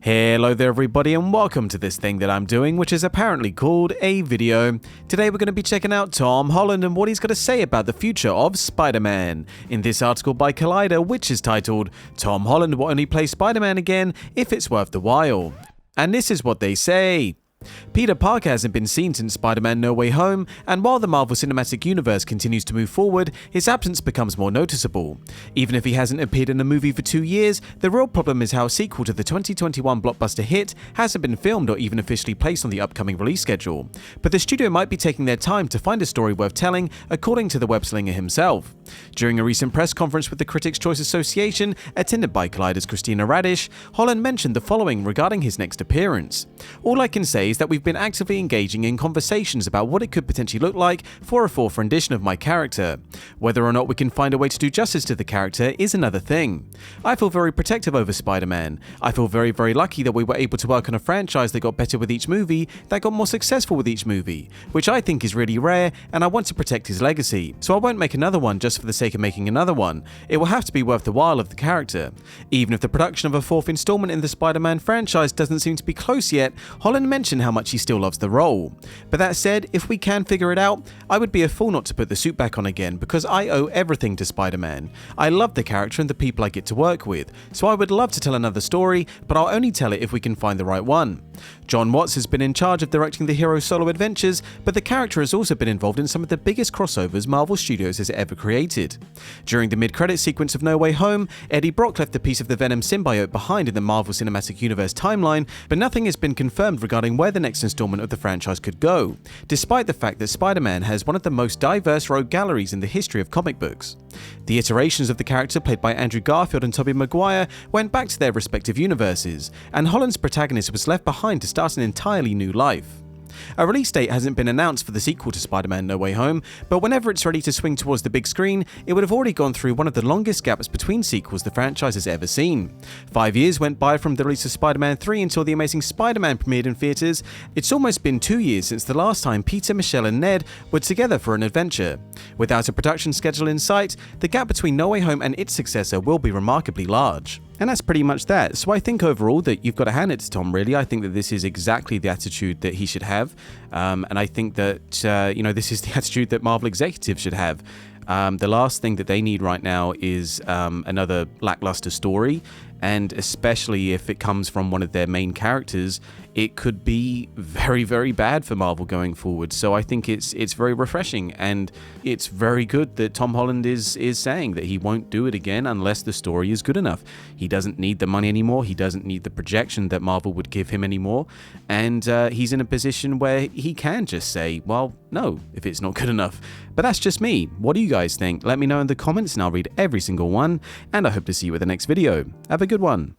Hello there everybody and welcome to this thing that I'm doing, which is apparently called a video. Today we're going to be checking out Tom Holland and what he's got to say about the future of Spider-Man. In this article by Collider, which is titled, Tom Holland will only play Spider-Man again if it's worth the while. And this is what they say. Peter Parker hasn't been seen since Spider-Man No Way Home, and while the Marvel Cinematic Universe continues to move forward, his absence becomes more noticeable. Even if he hasn't appeared in a movie for 2 years, the real problem is how a sequel to the 2021 blockbuster hit hasn't been filmed or even officially placed on the upcoming release schedule. But the studio might be taking their time to find a story worth telling, according to the web-slinger himself. During a recent press conference with the Critics' Choice Association, attended by Collider's Christina Radish, Holland mentioned the following regarding his next appearance. "All I can say is that we've been actively engaging in conversations about what it could potentially look like for a fourth rendition of my character. Whether or not we can find a way to do justice to the character is another thing. I feel very protective over Spider-Man. I feel very lucky that we were able to work on a franchise that got better with each movie, that got more successful with each movie, which I think is really rare, and I want to protect his legacy. So I won't make another one just for the sake of making another one. It will have to be worth the while of the character." Even if the production of a fourth installment in the Spider-Man franchise doesn't seem to be close yet, Holland mentioned how much he still loves the role. But that said, if we can figure it out, I would be a fool not to put the suit back on again because I owe everything to Spider-Man. I love the character and the people I get to work with, so I would love to tell another story, but I'll only tell it if we can find the right one. John Watts has been in charge of directing the hero's solo adventures, but the character has also been involved in some of the biggest crossovers Marvel Studios has ever created. During the mid-credits sequence of No Way Home, Eddie Brock left a piece of the Venom symbiote behind in the Marvel Cinematic Universe timeline, but nothing has been confirmed regarding where the next installment of the franchise could go, despite the fact that Spider-Man has one of the most diverse rogue galleries in the history of comic books. The iterations of the character played by Andrew Garfield and Tobey Maguire went back to their respective universes, and Holland's protagonist was left behind to start an entirely new life. A release date hasn't been announced for the sequel to Spider-Man No Way Home, but whenever it's ready to swing towards the big screen, it would have already gone through one of the longest gaps between sequels the franchise has ever seen. 5 years went by from the release of Spider-Man 3 until The Amazing Spider-Man premiered in theaters. It's almost been 2 years since the last time Peter, Michelle and Ned were together for an adventure. Without a production schedule in sight, the gap between No Way Home and its successor will be remarkably large. And that's pretty much that. So I think overall that you've got to hand it to Tom, really. I think that this is exactly the attitude that he should have. And I think that, this is the attitude that Marvel executives should have. The last thing that they need right now is another lackluster story. And especially if it comes from one of their main characters, it could be very bad for Marvel going forward. So I think it's very refreshing, and it's very good that Tom Holland is saying that he won't do it again unless the story is good enough. He doesn't need the money anymore. He doesn't need the projection that Marvel would give him anymore. And he's in a position where he can just say, well, no, if it's not good enough. But that's just me. What do you guys think? Let me know in the comments and I'll read every single one. And I hope to see you at the next video. Have a good one.